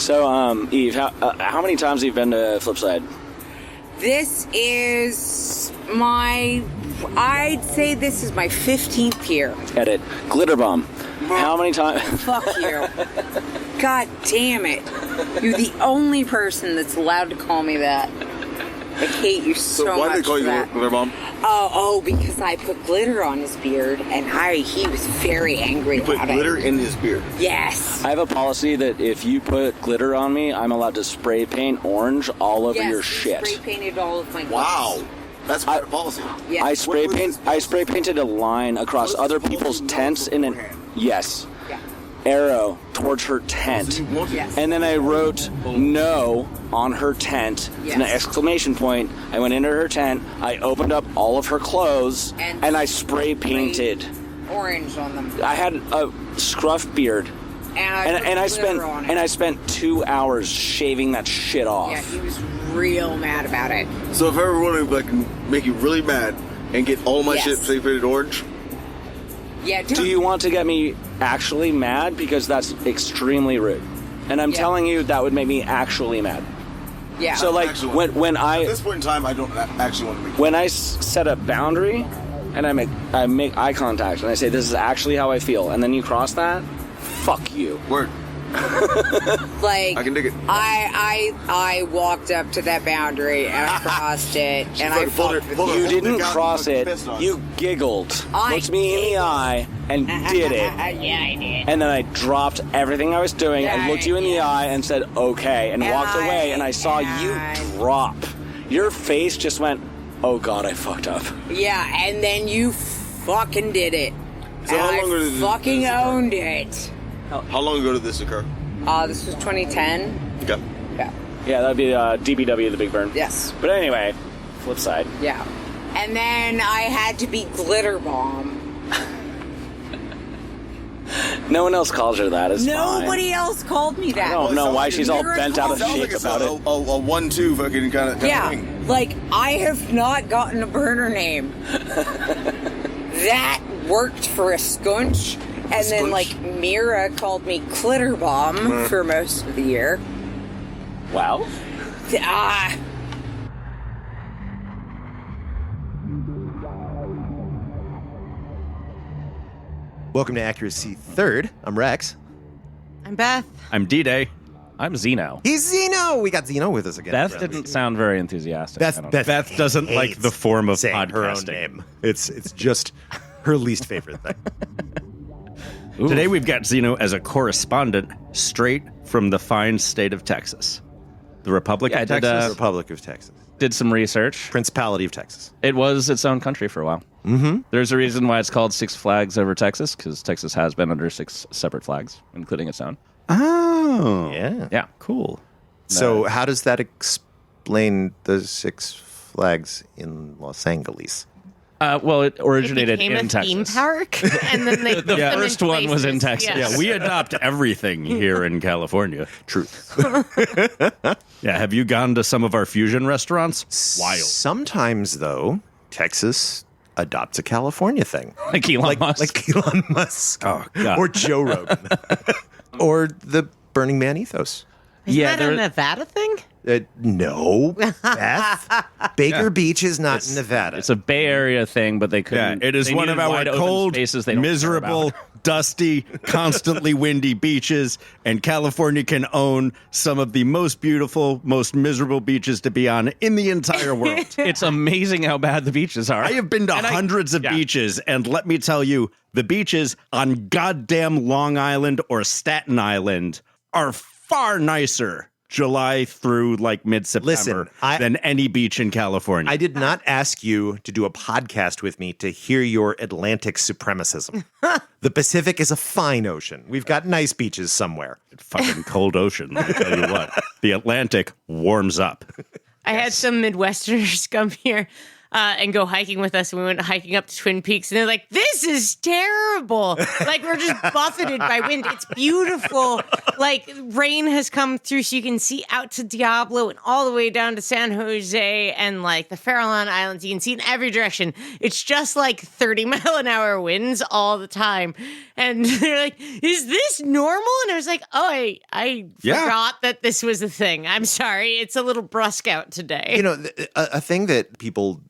So, Eve, how many times have you been to Flipside? This is I'd say this is my 15th year. Edit. Glitterbomb. How many times? Fuck you. God damn it. You're the only person that's allowed to call me that. I hate you so much. Why did they call you that. Glitterbomb? Oh, because I put glitter on his beard, and he was very angry You put about glitter it. in his beard. Yes. I have a policy that if you put glitter on me, I'm allowed to spray paint orange all over your shit. Spray painted all of my Wow. That's my policy. Yeah. I spray painted a line across other people's tents in an arrow towards her tent. Yes. And then I wrote no on her tent with an exclamation point. I went into her tent, I opened up all of her clothes, and I spray painted orange on them. I had a scruff beard. And I spent 2 hours shaving that shit off. Yeah, he was real mad about it. So if I ever want to make you really mad and get all my shit spray painted orange. Yeah. Do you want to get me actually mad? Because that's extremely rude. And I'm telling you that would make me actually mad. Yeah. So like when I at this point in time I don't actually want to be. When I set a boundary and I make eye contact and I say this is actually how I feel, and then you cross that, fuck you. Word. Like I can dig it. I walked up to that boundary and I crossed it and I fucked with You didn't cross it. You giggled, looked me in the eye, and did it. Yeah, I did. And then I dropped everything I was doing. I looked you in the eye and said okay, and walked away. And I saw you drop. Your face just went, oh god, I fucked up. Yeah, and then you fucking did it. So how long ago did this fucking occur? owned it. How long ago did this occur? This was 2010. Okay. Yeah, that'd be DBW, the Big Burn. Yes. But anyway, Flipside. Yeah. And then I had to be Glitterbomb. No one else calls her that. It's Nobody else called me that. I don't know why she's all You're bent out of Sounds shape like it's about it. a 1-2 fucking kind of thing. Like, I have not gotten a burner name. That worked for a skunch. And then, like, Mira called me Glitterbomb for most of the year. Wow. Welcome to Accuracy Third. I'm Rex. I'm Beth. I'm D-Day. I'm Xeno. He's Xeno. We got Xeno with us again. Beth didn't sound very enthusiastic. Beth doesn't like the form of podcasting. Her own name. It's just her least favorite thing. Today we've got Xeno as a correspondent straight from the fine state of Texas. The Republic of Texas? Republic of Texas. Did some research. Principality of Texas. It was its own country for a while. Mm-hmm. There's a reason why it's called Six Flags over Texas, because Texas has been under 6 separate flags, including its own. Oh. Yeah. Yeah. Cool. So how does that explain the Six Flags in Los Angeles? Well, it originated it became in a Texas. theme park, and then they The first one was in Texas. Yes. Yeah, we adopt everything here in California. Truth. Yeah, have you gone to some of our fusion restaurants? Wild. Sometimes, though, Texas adopts a California thing. Like Elon Musk. Like Elon Musk. Oh, God. Or Joe Rogan. Or the Burning Man ethos. Isn't that a Nevada thing? No, Beth. Baker Beach is not in Nevada. It's a Bay Area thing, but they Yeah, couldn't. it is they one of needed our wide open cold, spaces they don't care miserable, about. dusty, constantly windy beaches, and California can own some of the most beautiful, most miserable beaches to be on in the entire world. It's amazing how bad the beaches are. I have been to hundreds of beaches, and let me tell you, the beaches on goddamn Long Island or Staten Island are far nicer July through like mid-September than any beach in California. I did not ask you to do a podcast with me to hear your Atlantic supremacism. The Pacific is a fine ocean. We've got nice beaches somewhere. Fucking cold ocean, let me tell you what. The Atlantic warms up. I had some Midwesterners come here and go hiking with us. And we went hiking up to Twin Peaks, and they're like, "This is terrible! Like we're just buffeted by wind. It's beautiful. Like rain has come through, so you can see out to Diablo and all the way down to San Jose and like the Farallon Islands. You can see in every direction. It's just like 30-mile-an-hour winds all the time." And they're like, "Is this normal?" And I was like, "Oh, I forgot that this was a thing. I'm sorry. It's a little brusque out today." You know, a thing that people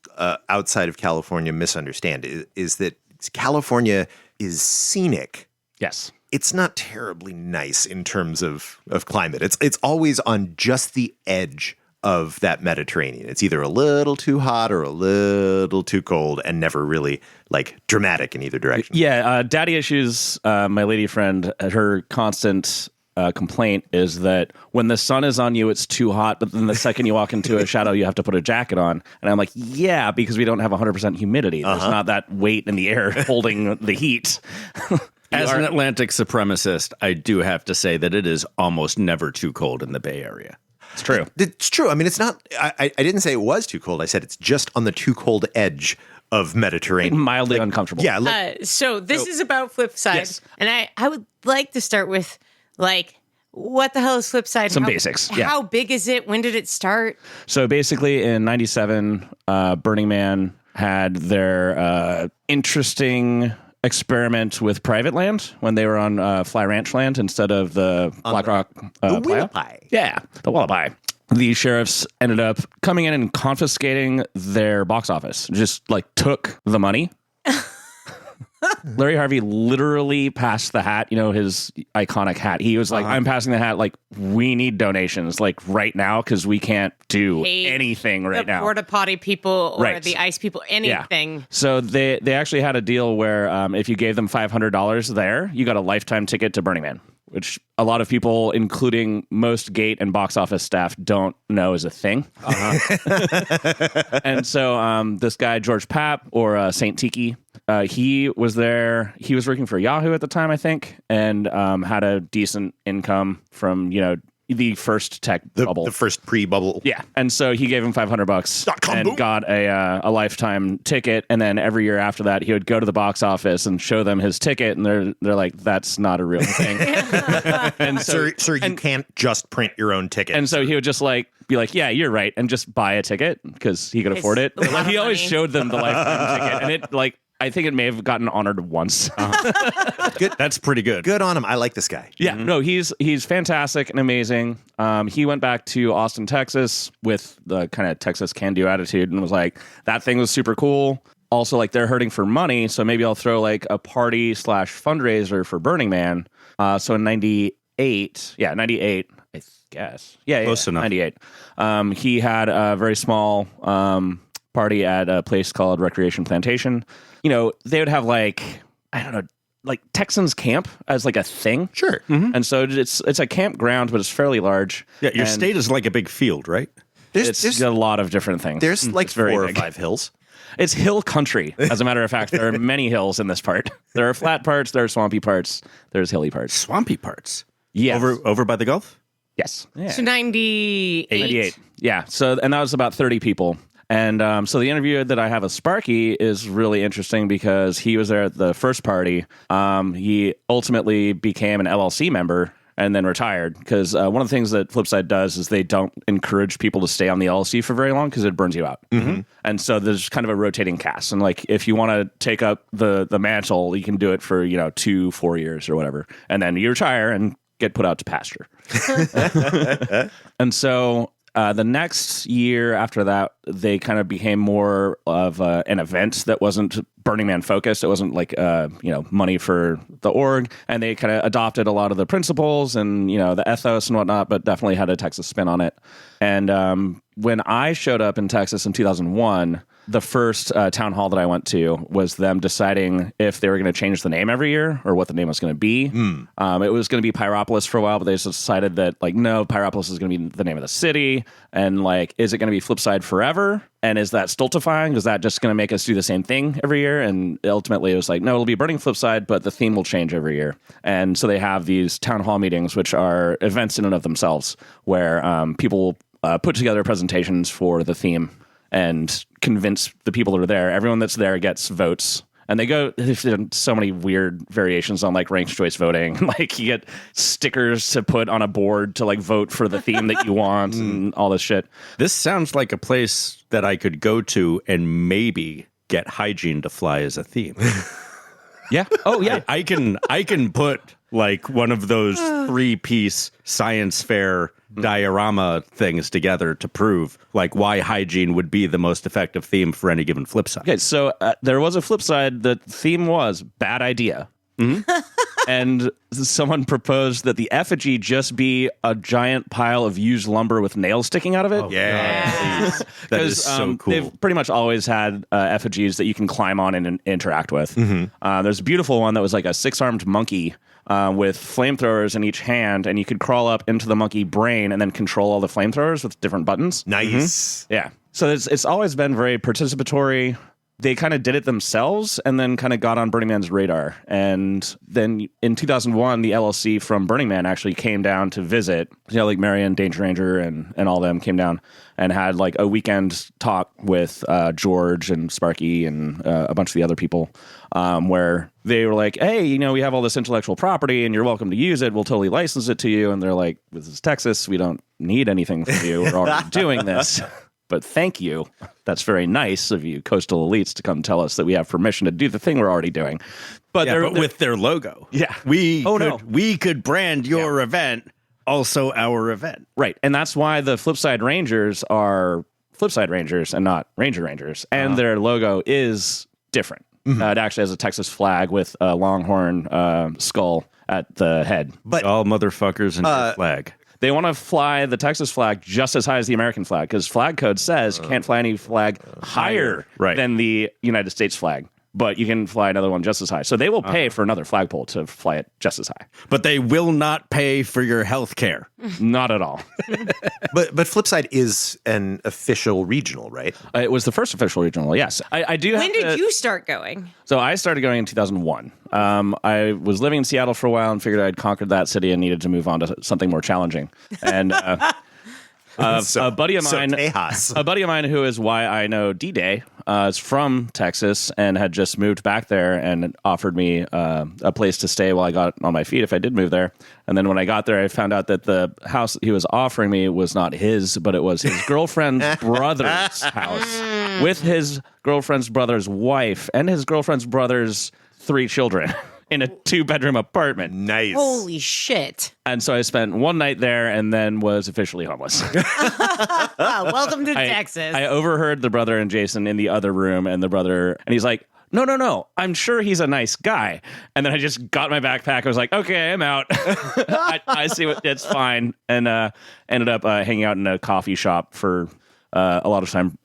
outside of California misunderstand is that California is scenic. Yes. It's not terribly nice in terms of climate. It's always on just the edge of that Mediterranean. It's either a little too hot or a little too cold, and never really like dramatic in either direction. Yeah, daddy issues. My lady friend, her constant complaint is that when the sun is on you, it's too hot, but then the second you walk into a shadow, you have to put a jacket on. And I'm like, yeah, because we don't have 100% humidity. There's not that weight in the air holding the heat. As an Atlantic supremacist, I do have to say that it is almost never too cold in the Bay Area. It's true. It's true. I mean, it's not. I didn't say it was too cold. I said it's just on the too cold edge of Mediterranean. Mildly uncomfortable. Yeah. So this is about Flipside. Yes. And I would like to start with, like, what the hell is Flipside? Some basics, yeah. How big is it? When did it start? So basically in 97, Burning Man had their interesting experiment with private land when they were on Fly Ranch land instead of the Black Rock the playa. Wallaby. Yeah, the Wallaby. The sheriffs ended up coming in and confiscating their box office. Just like took the money. Larry Harvey literally passed the hat, you know, his iconic hat. He was like, I'm passing the hat. Like, we need donations like right now because we can't do anything right now. The porta potty people or Right. the ice people, anything. Yeah. So they actually had a deal where if you gave them $500 there, you got a lifetime ticket to Burning Man, which a lot of people, including most gate and box office staff, don't know is a thing. And so this guy, George Papp, or Saint Tiki, he was there. He was working for Yahoo at the time, I think, and had a decent income from, you know, the first tech bubble. The first pre-bubble. Yeah. And so he gave him $500 and got a lifetime ticket. And then every year after that, he would go to the box office and show them his ticket. And they're like, that's not a real thing. And so, Sir, you can't just print your own ticket. and so he would just like be like, yeah, you're right. And just buy a ticket because he could afford it. a lot Like, he of always money. showed them the lifetime ticket. And it like, I think it may have gotten honored once. Good. That's pretty good. Good on him. I like this guy. Yeah, no, he's fantastic and amazing. He went back to Austin, Texas with the kind of Texas can-do attitude and was like, that thing was super cool. Also, like, they're hurting for money, so maybe I'll throw like a party / fundraiser for Burning Man. So in 98, I guess. Yeah, Close enough. 98. He had a very small party at a place called Recreation Plantation. You know, they would have like, I don't know, like Texans camp as like a thing. Sure. And so it's a campground, but it's fairly large. Yeah, your And state is like a big field, right? It's got a lot of different things. There's like very 4 or big. 5 hills. It's hill country. As a matter of fact, there are many hills in this part. There are flat parts, there are swampy parts, there's hilly parts. Swampy parts. Yes. Over by the Gulf? Yes. Yeah. So 98. 98. Yeah. So, and that was about 30 people. And so the interview that I have with Sparky is really interesting because he was there at the first party. He ultimately became an LLC member and then retired because one of the things that Flipside does is they don't encourage people to stay on the LLC for very long because it burns you out. And so there's kind of a rotating cast. And like, if you want to take up the mantle, you can do it for, 2-4 years or whatever. And then you retire and get put out to pasture. And so the next year after that, they kind of became more of an event that wasn't Burning Man focused. It wasn't like, money for the org. And they kind of adopted a lot of the principles and, the ethos and whatnot, but definitely had a Texas spin on it. And when I showed up in Texas in 2001, the first town hall that I went to was them deciding if they were going to change the name every year or what the name was going to be. It was going to be Pyropolis for a while, but they just decided that, like, no, Pyropolis is going to be the name of the city. And, like, is it going to be Flipside forever? And is that stultifying? Is that just going to make us do the same thing every year? And ultimately, it was like, no, it'll be Burning Flipside, but the theme will change every year. And so they have these town hall meetings, which are events in and of themselves, where people put together presentations for the theme. and convince the people that are there. Everyone that's there gets votes. And they go, there's so many weird variations on like ranked choice voting. Like you get stickers to put on a board to like vote for the theme that you want and all this shit. This sounds like a place that I could go to and maybe get hygiene to fly as a theme. Yeah. Oh yeah. I can put like one of those 3-piece science fair diorama things together to prove like why hygiene would be the most effective theme for any given Flipside. Okay, so there was a Flipside. The theme was bad idea. And someone proposed that the effigy just be a giant pile of used lumber with nails sticking out of it. That is so cool. They've pretty much always had effigies that you can climb on and interact with. There's a beautiful one that was like a 6-armed monkey with flamethrowers in each hand, and you could crawl up into the monkey brain and then control all the flamethrowers with different buttons. Nice. Yeah. So it's always been very participatory. They kind of did it themselves and then kind of got on Burning Man's radar. And then in 2001, the LLC from Burning Man actually came down to visit. You know, like Marion, Danger Ranger, and all them came down and had like a weekend talk with George and Sparky and a bunch of the other people where they were like, hey, you know, we have all this intellectual property and you're welcome to use it. We'll totally license it to you. And they're like, this is Texas. We don't need anything from you. We're already doing this. But thank you. That's very nice of you, coastal elites, to come tell us that we have permission to do the thing we're already doing. But, but with their logo. Yeah. We could brand your event, also our event. Right. And that's why the Flipside Rangers are Flipside Rangers and not Ranger Rangers. And their logo is different. It actually has a Texas flag with a longhorn skull at the head. But all motherfuckers in their flag. They want to fly the Texas flag just as high as the American flag because flag code says can't fly any flag higher than the United States flag. But you can fly another one just as high. So they will pay for another flagpole to fly it just as high. But they will not pay for your health care. Not at all. But Flipside is an official regional, right? It was the first official regional, yes. I do. When did you start going? So I started going in 2001. I was living in Seattle for a while and figured I'd conquered that city and needed to move on to something more challenging. And a buddy of mine who is why I know D-Day is from Texas and had just moved back there and offered me a place to stay while I got on my feet if I did move there. And then when I got there, I found out that the house he was offering me was not his, but it was his girlfriend's brother's house with his girlfriend's brother's wife and his girlfriend's brother's 3 children. In a 2-bedroom apartment. Nice. Holy shit. And so I spent one night there and then was officially homeless. Welcome to Texas. I overheard the brother and Jason in the other room and he's like, no, I'm sure he's a nice guy. And then I just got my backpack. I was like, okay, I'm out. I see it's fine. And ended up hanging out in a coffee shop for a lot of time,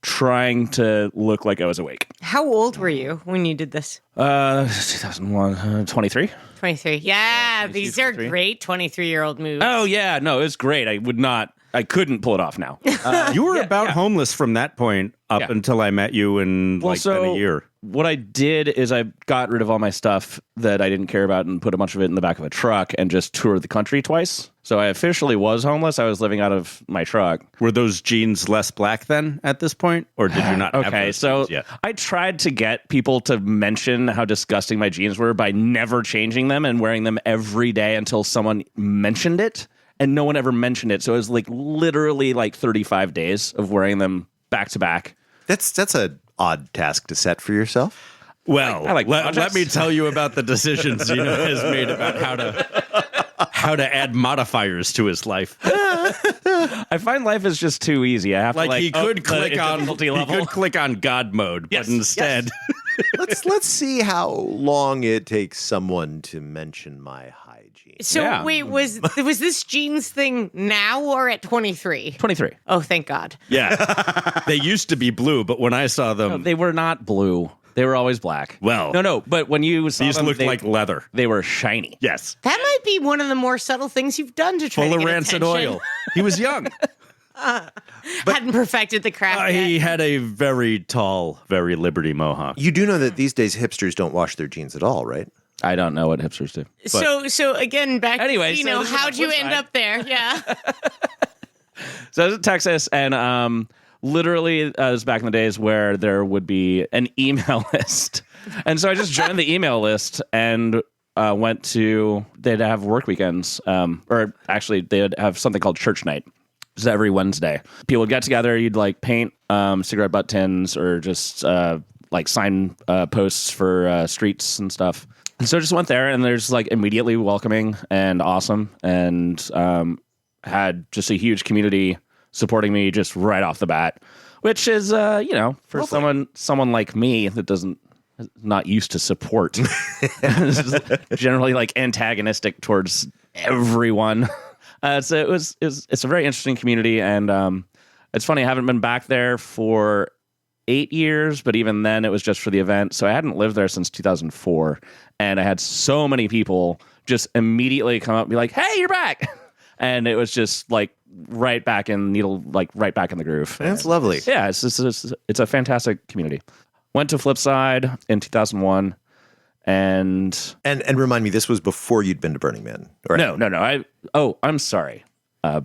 trying to look like I was awake. How old were you when you did this? 2001, 23. 23. Yeah, these are great 23-year-old moves. Oh, yeah. No, it was great. I couldn't pull it off now. You were homeless from that point up until I met you in been a year. What I did is I got rid of all my stuff that I didn't care about and put a bunch of it in the back of a truck and just toured the country twice. So I officially was homeless. I was living out of my truck. Were those jeans less black then at this point? Or did you not have those jeans yet? I tried to get people to mention how disgusting my jeans were by never changing them and wearing them every day until someone mentioned it. And no one ever mentioned it. So it was like literally like 35 days of wearing them back to back. That's a odd task to set for yourself. Well, let me tell you about the decisions Xeno has made about how to add modifiers to his life. I find life is just too easy. I have to he could click on God mode, but instead let's see how long it takes someone to mention my hygiene. So wait, was this jeans thing now or at 23? 23. Oh, thank God. Yeah. They used to be blue, but when I saw them... No, they were not blue. They were always black. Well... No, but when you saw these them... looked like leather. They were shiny. Yes. That might be one of the more subtle things you've done to try Full to of get rancid attention. oil. He was young. Hadn't perfected the craft yet. He had a very tall, very Liberty mohawk. You do know that these days hipsters don't wash their jeans at all, right? I don't know what hipsters do. So again, back anyway, to, how'd you end up there? Yeah. So I was in Texas, and literally, it was back in the days where there would be an email list. And so I just joined the email list and went to, they'd have work weekends, or actually they'd have something called church night. It was every Wednesday. People would get together, you'd like paint cigarette butt tins or just like sign posts for streets and stuff. And so I just went there, and there's like immediately welcoming and awesome, and had just a huge community supporting me just right off the bat, which is for someone like me that not used to support, generally like antagonistic towards everyone. So it's a very interesting community, and it's funny, I haven't been back there for 8 years, but even then it was just for the event. So I hadn't lived there since 2004, and I had so many people just immediately come up and be like, "Hey, you're back!" And it was just like right back in the groove. That's lovely. Yeah, it's a fantastic community. Went to Flipside in 2001, and remind me, this was before you'd been to Burning Man. Or No. I'm sorry.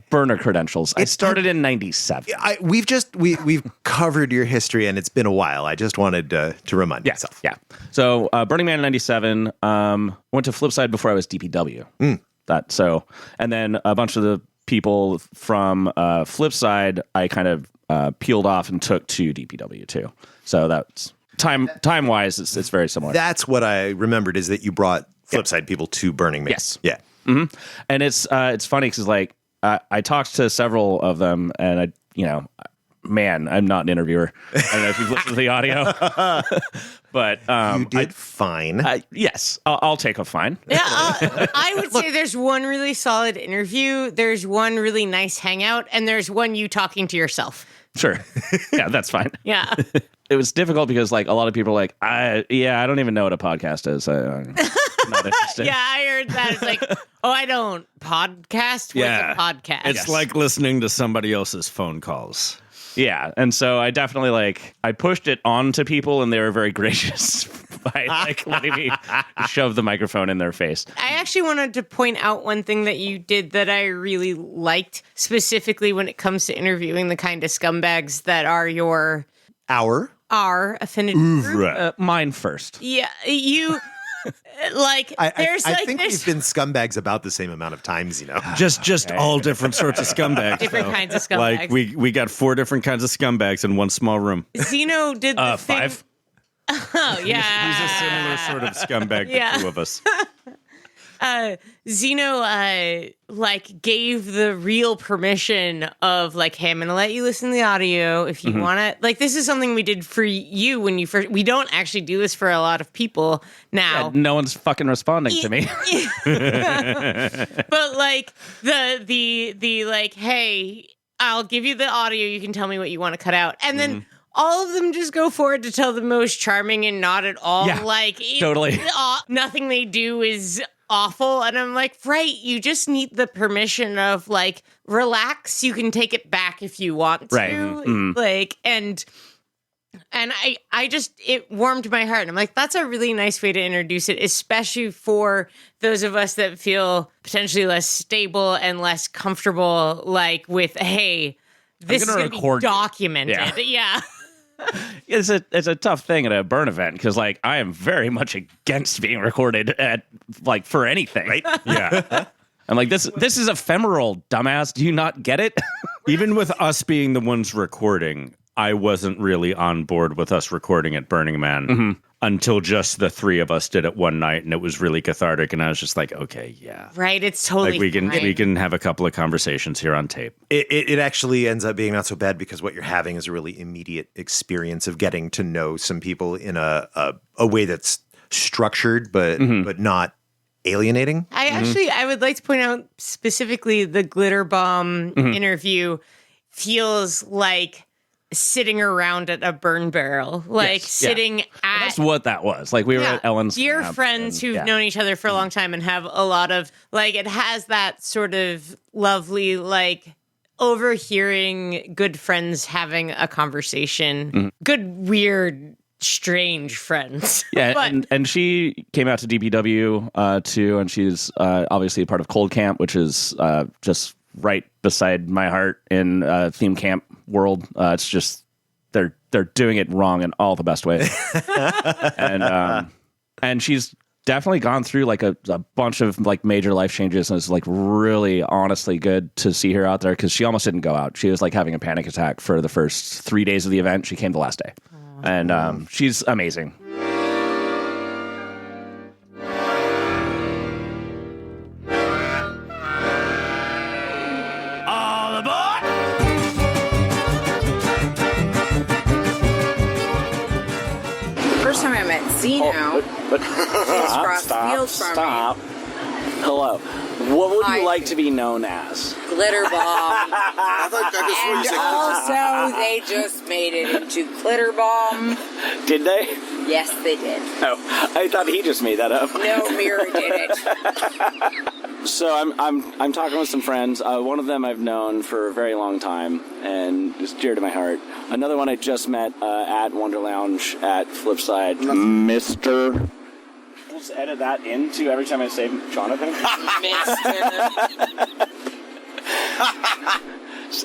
Burner credentials. I started in 97. We've covered your history, and it's been a while. I just wanted to remind myself. Yeah. So Burning Man in 97. Went to Flipside before I was DPW. And then a bunch of the people from Flipside, I kind of peeled off and took to DPW too. So that's time wise, it's very similar. That's what I remembered, is that you brought Flipside people to Burning Man. Yes. Yeah. Mm-hmm. And it's funny because like I talked to several of them, and I'm not an interviewer. I don't know if you've listened to the audio, but you did fine. Yes, I'll take a fine. Yeah, I would say there's one really solid interview, there's one really nice hangout, and there's one you talking to yourself. Sure. Yeah, that's fine. Yeah. It was difficult because like a lot of people are like, I don't even know what a podcast is. I'm not interested. Yeah, I heard that. It's like, I don't podcast with a podcast. It's like listening to somebody else's phone calls. Yeah, and so I definitely I pushed it on to people, and they were very gracious by letting me shove the microphone in their face. I actually wanted to point out one thing that you did that I really liked, specifically when it comes to interviewing the kind of scumbags that are our affinity group. Mine first. Yeah, you. I think we've been scumbags about the same amount of times, Just all different sorts of scumbags. Different kinds of scumbags. Like we got 4 different kinds of scumbags in one small room. Xeno did the thing. 5. Oh yeah, He's a similar sort of scumbag. The 2 of us. Xeno gave the real permission of hey, I'm gonna let you listen to the audio if you want to. This is something we did for you when you first. We don't actually do this for a lot of people now. Yeah, no one's fucking responding to me. But the hey, I'll give you the audio. You can tell me what you want to cut out, and then. All of them just go forward to tell the most charming and not at all. Yeah, totally. Nothing they do is awful. And I'm like, right, you just need the permission of relax. You can take it back if you want to. Right. Mm-hmm. And I just, it warmed my heart. And I'm like, that's a really nice way to introduce it, especially for those of us that feel potentially less stable and less comfortable, with, hey, this is going to be documented. Yeah. It's a tough thing at a burn event because I am very much against being recorded at for anything. Right? Yeah. I'm like, this is ephemeral, dumbass. Do you not get it? Even with us being the ones recording, I wasn't really on board with us recording at Burning Man until just the 3 of us did it one night, and it was really cathartic. And I was just like, okay, yeah, right. It's totally we can have a couple of conversations here on tape. It actually ends up being not so bad because what you're having is a really immediate experience of getting to know some people in a way that's structured but not alienating. I would like to point out specifically the Glitterbomb interview feels like sitting around at a burn barrel, sitting at. Well, that's what that was. We were at Ellen's dear friends who've known each other for a long time and have a lot of it has that sort of lovely overhearing good friends having a conversation, good weird strange friends. Yeah, and she came out to DPW too, and she's obviously a part of Cold Camp, which is just right beside my heart in theme camp world. It's just they're doing it wrong in all the best ways. And she's definitely gone through like a bunch of like major life changes, and it's like really honestly good to see her out there, because she almost didn't go out. She was like having a panic attack for the first 3 days of the event. She came the last day. And she's amazing. All aboard! First time I met Xeno, she's across the field from Stop. me. Hello. What would Hi. you like to be known as? Glitterbomb. I thought And also, they just made it into Glitterbomb. Did they? Yes, they did. Oh, I thought he just made that up. No, Mira did it. So I'm talking with some friends. One of them I've known for a very long time and is dear to my heart. Another one I just met at Wonderlounge at Flipside. Mr. We'll just edit that into every time I say Jonathan.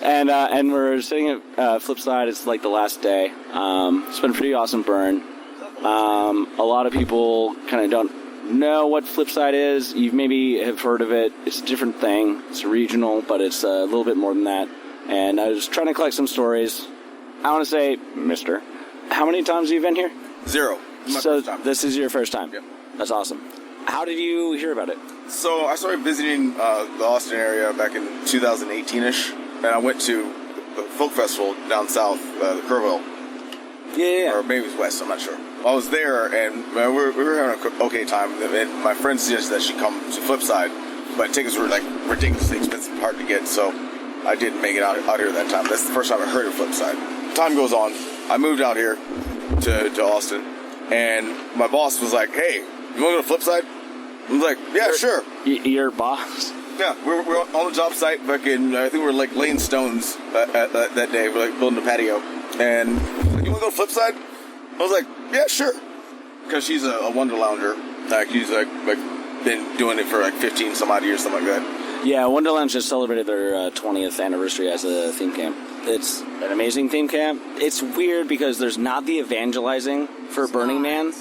And we're sitting at Flipside. It's like the last day. It's been a pretty awesome burn. A lot of people kind of don't know what Flipside is. You maybe have heard of it. It's a different thing. It's regional, but it's a little bit more than that. And I was trying to collect some stories. I want to say, Mister, how many times have you been here? 0. This is my So first time. this is your first time? Yep. That's awesome. How did you hear about it? So I started visiting the Austin area back in 2018-ish, and I went to the folk festival down south, the Kerrville, Yeah. or maybe it was west, I'm not sure. I was there, and we were having an okay time, and my friend suggested that she come to Flipside, but tickets were like ridiculously expensive, hard to get, so I didn't make it out here that time. That's the first time I heard of Flipside. Time goes on, I moved out here to Austin, and my boss was like, "Hey, you want to go to Flipside?" I was like, "Yeah, sure." Your boss? Yeah, we're on the job site. Fucking, I think we're like laying stones that day. We're like building a patio, and like, you want to go to Flipside? I was like, "Yeah, sure," because she's a Wonderlounger. Like she's like been doing it for like 15 some odd years, something like that. Yeah, Wonderlounge just celebrated their 20th anniversary as a theme camp. It's an amazing theme camp. It's weird because there's not the evangelizing for Burning Man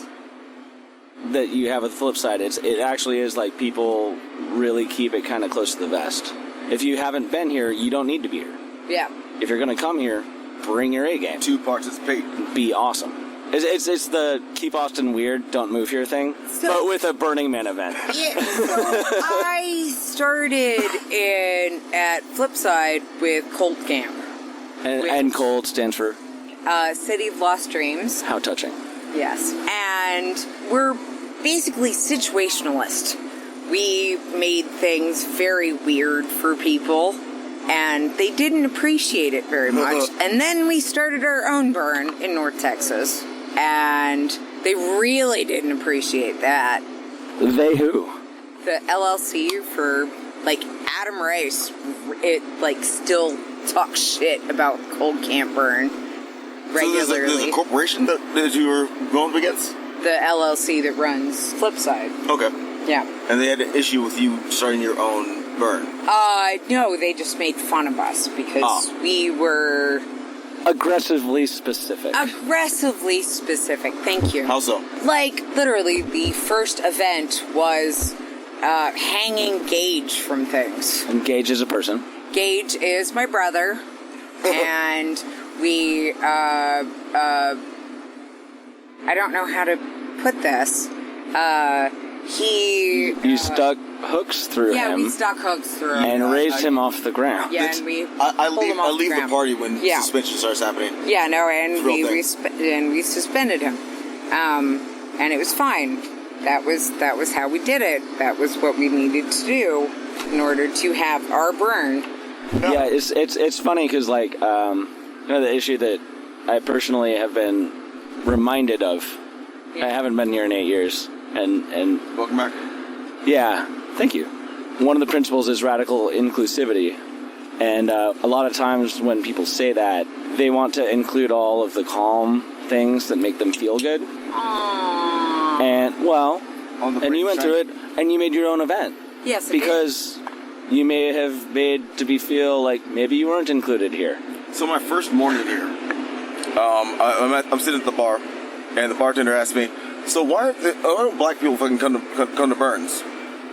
that you have with Flipside. It actually is like people really keep it kind of close to the vest. If you haven't been here, you don't need to be here. Yeah. If you're going to come here, bring your A game. 2 participate. Be awesome. It's the keep Austin weird, don't move here thing, but with a Burning Man event. Yeah, so I started at Flipside with Cold Camp. And Cold stands for City of Lost Dreams. how touching. Yes. And we're basically situationalist. We made things very weird for people, and they didn't appreciate it very much. And then we started our own burn in North Texas, and they really didn't appreciate that. They who? The LLC for, like, Adam Rice, it, like, still talks shit about Cold Camp Burn regularly. So there's a corporation that you were going up against? The LLC that runs Flipside. Okay. Yeah. And they had an issue with you starting your own burn? No, they just made fun of us because we were... Aggressively specific. Aggressively specific, thank you. How so? Like, literally, the first event was hanging Gage from things. And Gage is a person. Gage is my brother, and we, I don't know how to put this. You stuck hooks through Yeah, him we stuck hooks through him. and raised him off the ground. Yeah, and we I pulled him off leave the ground. party when Yeah. suspension starts happening. Yeah, no, and It's a real we thing. we suspended him, and it was fine. That was how we did it. That was what we needed to do in order to have our burn. Yeah, it's funny because like the issue that I personally have been reminded of. I haven't been here in 8 years, and Welcome back. yeah, thank you. One of the principles is radical inclusivity, and a lot of times when people say that, they want to include all of the calm things that make them feel good. And well, and you went through it, and you made your own event. Yes, I because you may have made to be feel like maybe you weren't included here? So my first morning here, I'm sitting at the bar, and the bartender asked me, "So why don't black people fucking come to Burns?"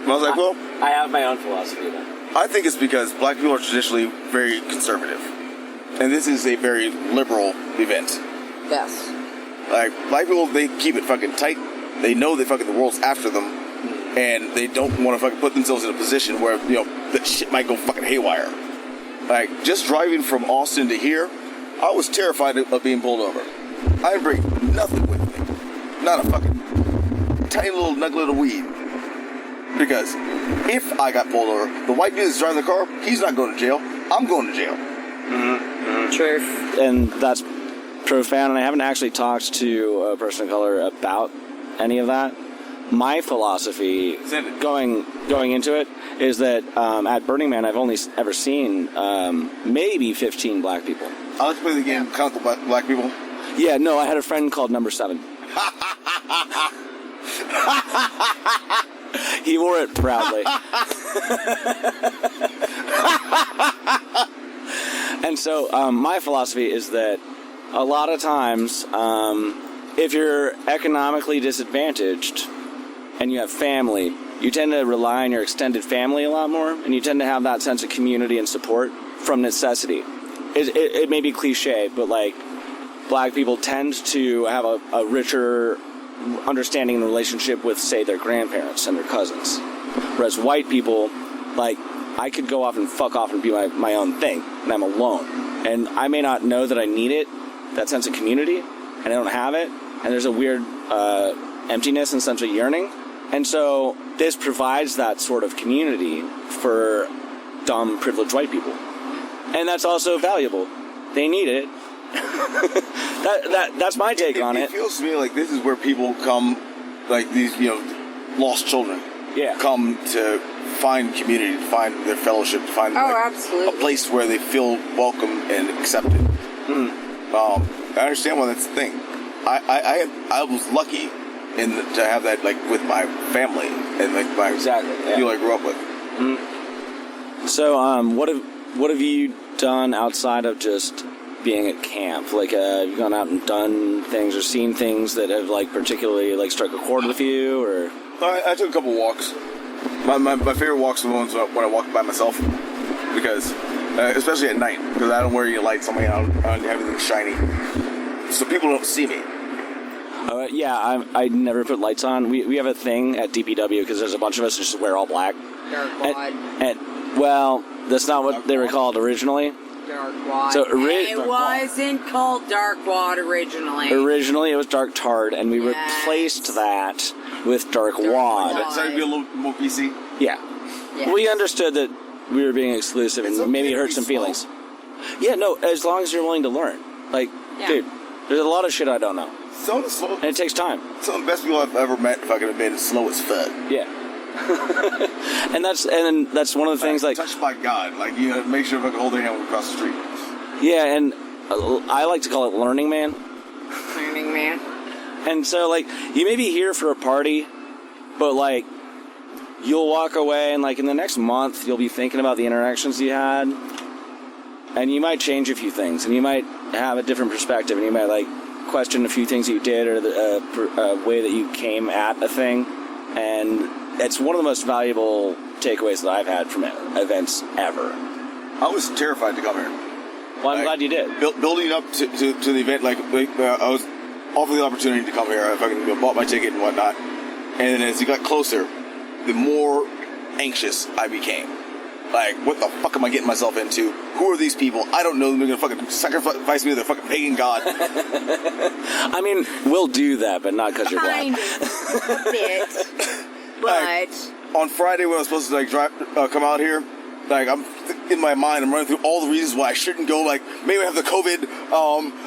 And I was like, "Well, I have my own philosophy then. I think it's because black people are traditionally very conservative, and this is a very liberal event. Yes. Like black people, they keep it fucking tight. They know that fucking the world's after them, and they don't want to fucking put themselves in a position where that shit might go fucking haywire. Like just driving from Austin to here, I was terrified of being pulled over. I didn't bring nothing with me, not a fucking tiny little nugget of weed. Because if I got pulled over, the white dude that's driving the car, he's not going to jail. I'm going to jail." True. And that's profound, and I haven't actually talked to a person of color about any of that. My philosophy going into it is that at Burning Man, I've only ever seen maybe 15 black people. I like to play the game, count the black people. Yeah, no, I had a friend called Number 7. He wore it proudly. And so my philosophy is that a lot of times, if you're economically disadvantaged and you have family, you tend to rely on your extended family a lot more, and you tend to have that sense of community and support from necessity. It may be cliche, but like black people tend to have a richer understanding and relationship with, say, their grandparents and their cousins. Whereas white people, like, I could go off and fuck off and be my own thing, and I'm alone. And I may not know that I need it, that sense of community, and I don't have it, and there's a weird emptiness and sense of yearning. And so this provides that sort of community for dumb, privileged white people. And that's also valuable. They need it. That's my take on it. It feels to me like this is where people come, like these, lost children. Yeah. Come to find community, to find their fellowship, to find absolutely. a place where they feel welcome and accepted. I understand why that's the thing. I was lucky to have that with my family and my people I grew up with. So what have you done outside of just being at camp? Like, have you gone out and done things or seen things that have particularly struck a chord with you? Or I took a couple walks. My favorite walks are the ones when I walk by myself, because especially at night, because I don't wear any lights on me. I don't have everything shiny, so people don't see me. I never put lights on. We have a thing at DPW because there's a bunch of us who just wear all black. Dark wad. And well, that's not what they were called originally. Dark wad. So it wasn't called dark wad originally. Originally, it was dark tard, and we replaced that with dark wad. So it'd be a little more PC. Yeah. Yes. We understood that we were being exclusive, and maybe it hurt some feelings. Yeah, no, as long as you're willing to learn. Dude, there's a lot of shit I don't know. So slow. And it takes time. Some of the best people I've ever met fucking have been slow as fuck. Yeah. and that's one of the things touched by God. Make sure if I can hold their hand across the street. Yeah, and I like to call it Learning Man. Learning Man. And so you may be here for a party, but you'll walk away and in the next month you'll be thinking about the interactions you had, and you might change a few things, and you might have a different perspective, and you might question a few things you did or the way that you came at a thing. And it's one of the most valuable takeaways that I've had from events ever. I was terrified to come here. Well, I'm glad you did. Building up to the event, I was offered the opportunity to come here. I fucking bought my ticket and whatnot. And then as it got closer, the more anxious I became. What the fuck am I getting myself into? Who are these people? I don't know them. They're going to fucking sacrifice me to their fucking pagan god. I mean, we'll do that, but not because you're black. Kind of. A bit. But on Friday when I was supposed to come out here, I'm in my mind, I'm running through all the reasons why I shouldn't go. Maybe I have the COVID.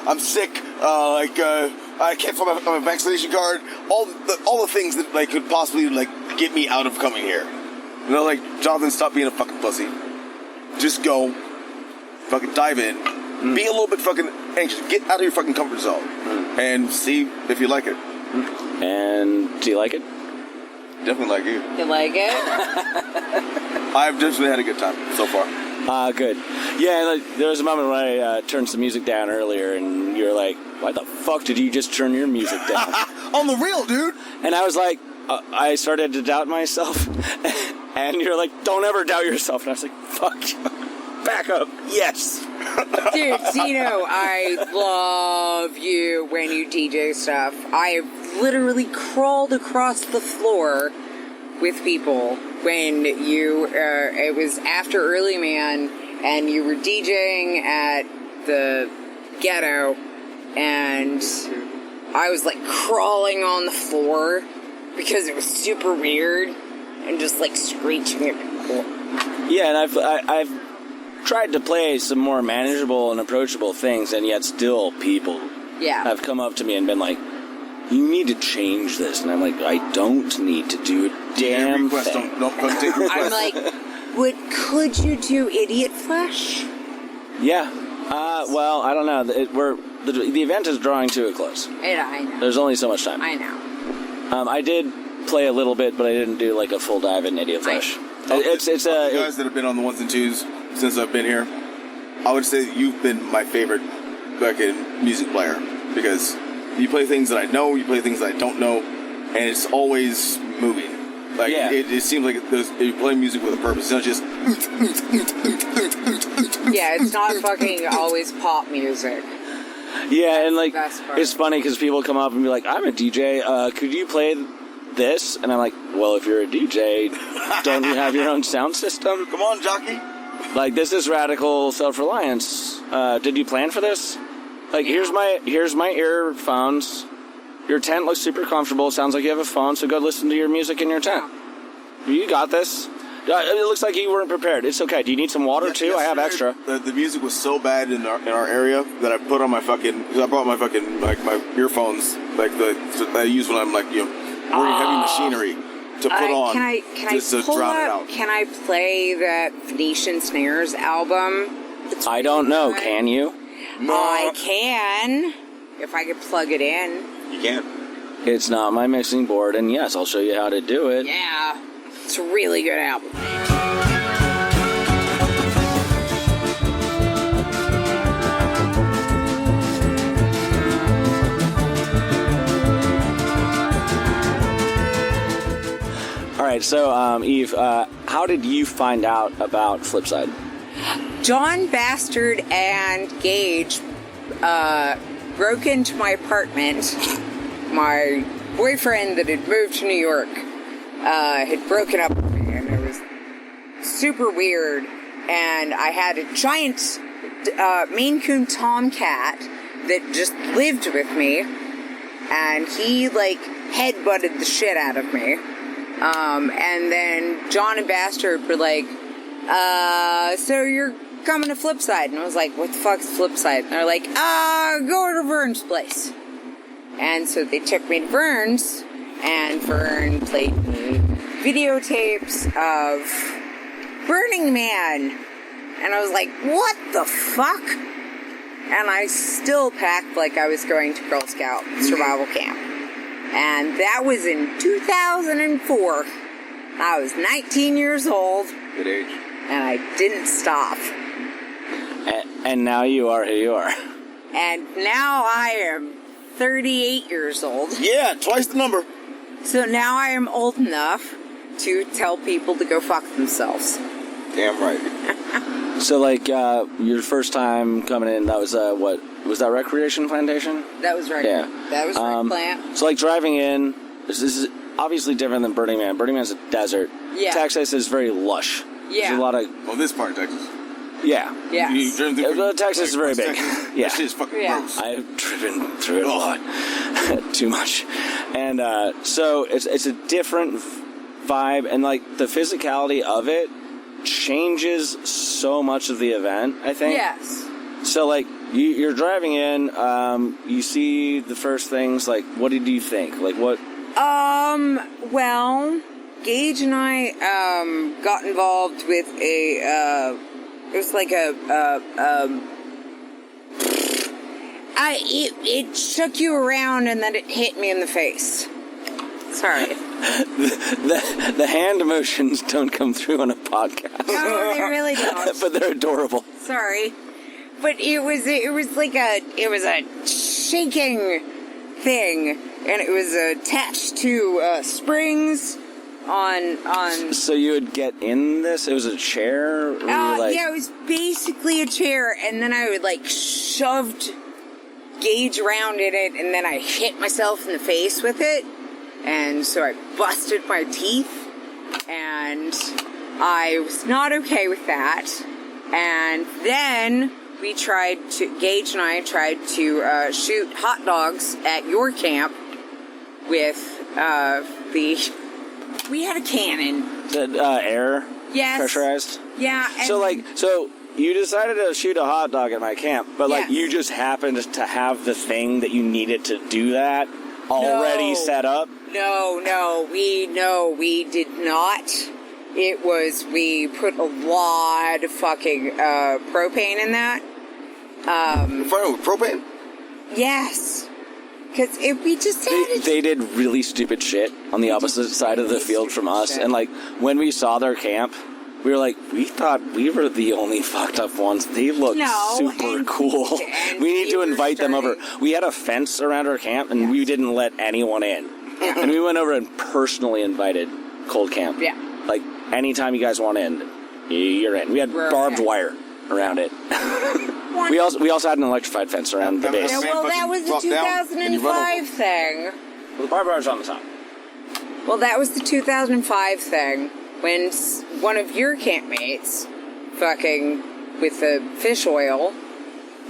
I'm sick. I can't find my vaccination card. All the things that could possibly get me out of coming here. Jonathan, stop being a fucking pussy. Just go. Fucking dive in. Be a little bit fucking anxious. Get out of your fucking comfort zone. And see if you like it. And do you like it? Definitely like you. You like it? I've definitely had a good time so far. Good. Yeah, like, there was a moment when I turned some music down earlier, and you were like, why the fuck did you just turn your music down? On the real, dude. And I was like, I started to doubt myself. And you're like, don't ever doubt yourself. And I was like, fuck you. Back up. Yes. Dude, Xeno, I love you when you DJ stuff. I literally crawled across the floor with people when you, it was after Early Man, and you were DJing at the ghetto, and I was like crawling on the floor because it was super weird and just like screeching at people. Yeah, and I've tried to play some more manageable and approachable things, and yet still people have come up to me and been like, you need to change this. And I'm like, I don't need to do a damn thing. Don't take requests. I'm like, could you do Idiot Flesh? Yeah. Well, I don't know. The event is drawing to a close. Yeah, I know. There's only so much time. I know. I did play a little bit, but I didn't do like a full dive in Idiot Flesh. It's you guys that have been on the 1s and 2s since I've been here, I would say that you've been my favorite fucking music player, because you play things that I know, you play things that I don't know, and it's always moving. Like, it seems like you play music with a purpose. It's not just... Yeah, it's not fucking always pop music. Yeah, and like, Best part. it's funny because people come up and be like, I'm a DJ, could you play this? And I'm like, well, if you're a DJ, don't you have your own sound system? Come on, jockey. Like, this is radical self-reliance. Did you plan for this? Like, here's my earphones. Your tent looks super comfortable. Sounds like you have a phone, so go listen to your music in your tent. You got this. It looks like you weren't prepared. It's okay. Do you need some water, too? I have extra. The music was so bad in our area that I put on my fucking... I brought my fucking, like, my earphones, like, that I use when I'm, like, you know, working heavy machinery to put on. Can I to pull drown it up? out. Can I play that Venetian Snares album? I don't know. Can you? No. I can. If I could plug it in. You can't. It's not my mixing board, and yes, I'll show you how to do it. Yeah. It's a really good album. All right, so, Eve, how did you find out about Flipside? John Bastard and Gage broke into my apartment. My boyfriend that had moved to New York had broken up with me, and it was super weird. And I had a giant Maine Coon Tomcat that just lived with me, and he, like, headbutted the shit out of me. And then John and Bastard were like, so you're coming to Flipside? And I was like, what the fuck's Flipside? And they're like, go to Vern's place. And so they took me to Vern's, and Vern played me videotapes of Burning Man. And I was like, what the fuck? And I still packed like I was going to Girl Scout survival camp. And that was in 2004. I was 19 years old. Good age. And I didn't stop. And now you are who you are. And now I am 38 years old. Yeah, twice the number. So now I am old enough to tell people to go fuck themselves. Damn right. So, like, your first time coming in, that was, what? Was that Recreation Plantation? That was right. Yeah. That was right plant. So, like, driving in, this is obviously different than Burning Man. Burning Man's a desert. Yeah. Texas is very lush. Yeah. There's a lot of... Well, this part of Texas. Yeah. Yes. You driven through Texas is very big. Texas? Yeah. That shit is fucking gross. I've driven through it a lot. Too much. And so it's a different vibe, and like the physicality of it changes so much of the event, I think. Yes. So like you're driving in, you see the first things, like what did you think? Like what? Well, Gage and I got involved with a it was like it shook you around and then it hit me in the face. Sorry. The hand motions don't come through on a podcast. No, they really don't. But they're adorable. Sorry. But it was like a shaking thing, and it was attached to springs on. So you would get in this? It was a chair? Or Yeah, it was basically a chair, and then I would like shoved Gage around in it, and then I hit myself in the face with it, and so I busted my teeth, and I was not okay with that. And then Gage and I tried to shoot hot dogs at your camp with we had a cannon. The air? Yes. Pressurized? Yeah. And So you decided to shoot a hot dog at my camp, but Yes. you just happened to have the thing that you needed to do that already set up? No, we did not. It was, we put a lot of fucking propane in that. With propane? Yes. Because if we just had They did really stupid shit on the opposite side of the really field from stupid us, shit. and like when we saw their camp, we were like, we thought we were the only fucked up ones. They look No, super and- cool. and We need we to were invite them over. starting- We had a fence around our camp, and we didn't let anyone in. And we went over and personally invited Cold Camp. Yeah. Like, anytime you guys want in, you're in. We had We're barbed okay. wire around it. We also had an electrified fence around the base. Yeah, well, that was the Drop down and you run 2005 thing. The barbed wire's on the top. Well, that was the 2005 thing when one of your campmates fucking with the fish oil.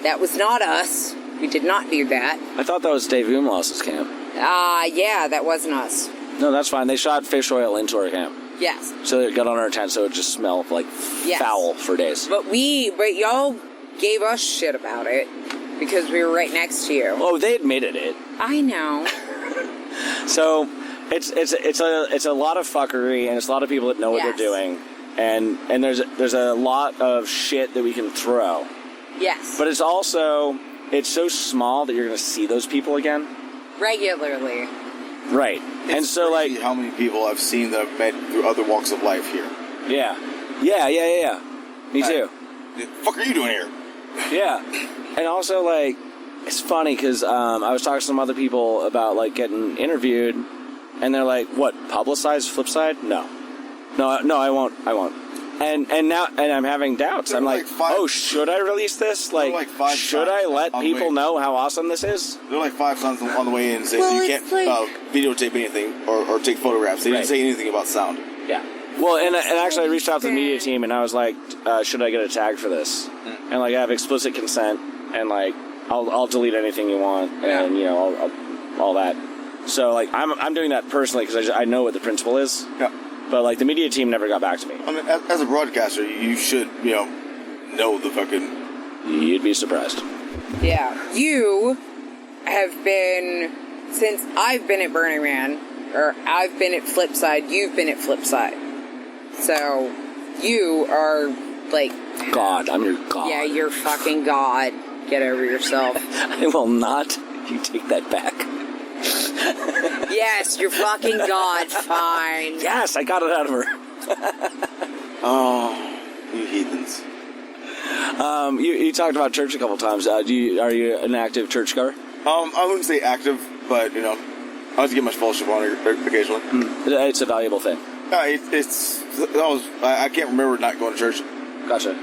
That was not us. We did not do that. I thought that was Dave Umlaus's camp. Yeah, that wasn't us. No, that's fine. They shot fish oil into our camp. Yes. So it got on our tent, so it just smelled like Yes. foul for days. But y'all gave us shit about it because we were right next to you. Oh, they admitted it. I know. So it's a lot of fuckery, and it's a lot of people that know what Yes. they're doing, and there's a lot of shit that we can throw. Yes. But it's also so small that you're going to see those people again. regularly. Right. And It's so like crazy how many people I've seen that I've met through other walks of life here. yeah. Me too. The fuck are you doing here? Yeah, and also like it's funny because I was talking to some other people about like getting interviewed, and they're like, "What? Publicize Flipside? No, I won't. And now I'm having doubts. There I'm were like, like five- oh, should I release this? Like, were like five should I signs let on the people way. know how awesome this is? There were like 5 signs on the way in saying Well, you it's can't like- videotape anything or take photographs. They Right. didn't say anything about sound. Yeah. Well, and actually, I reached out to the media team, and I was like, should I get a tag for this? And like, I have explicit consent, and like, I'll delete anything you want, and you know, I'll all that. So like, I'm doing that personally because I know what the principle is. Yeah. But like, the media team never got back to me. I mean, as a broadcaster, you should, know the fucking... You'd be surprised. Yeah. You have been, since I've been at Burning Man, or I've been at Flipside, you've been at Flipside. So, you are, like... God, I'm your god. Yeah, you're fucking God. Get over yourself. I will not. You take that back. Yes, you're fucking God. Fine. Yes, I got it out of her. Oh, you heathens. You talked about church a couple times. Are you an active churchgoer? I wouldn't say active, but, I like to get my fellowship on occasionally. It's a valuable thing. I can't remember not going to church. Gotcha.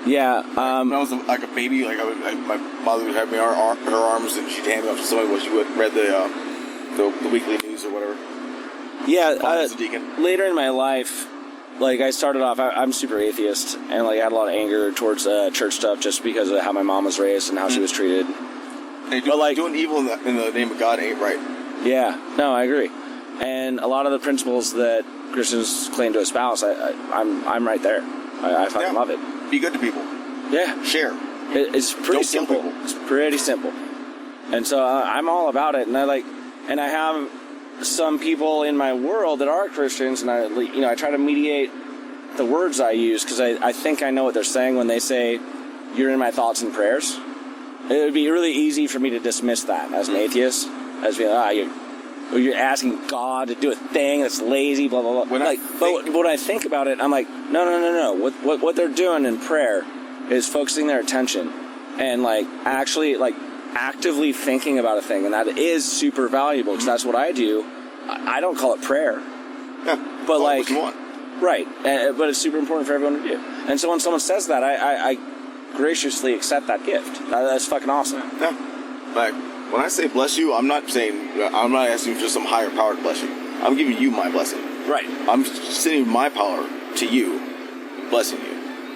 Yeah. When I was like a baby, my mother would have me in her arms, and she'd hand me off to somebody when she would read the weekly news or whatever. Yeah. As a deacon. Later in my life, like I started off, I'm super atheist, and like I had a lot of anger towards church stuff just because of how my mom was raised and how she was treated. Hey, But, like- doing evil in the name of God ain't right. Yeah. No, I agree. And a lot of the principles that Christians claim to espouse, I'm right there. I fucking love it. Be good to people. Yeah. Share. It's pretty Don't kill simple. people. It's pretty simple. And so I'm all about it. And I have some people in my world that are Christians, and I try to mediate the words I use because I think I know what they're saying when they say, "You're in my thoughts and prayers." It would be really easy for me to dismiss that as an atheist, as being, or you're asking God to do a thing that's lazy, blah blah blah. But when I think about it, I'm like, no. What they're doing in prayer is focusing their attention and like actually like actively thinking about a thing, and that is super valuable because that's what I do. I don't call it prayer, but like what you want. Right, but it's super important for everyone to do. And so when someone says that, I graciously accept that gift. That's fucking awesome. Yeah. Like, when I say bless you, I'm not asking for some higher power to bless you. I'm giving you my blessing. Right. I'm sending my power to you, blessing you,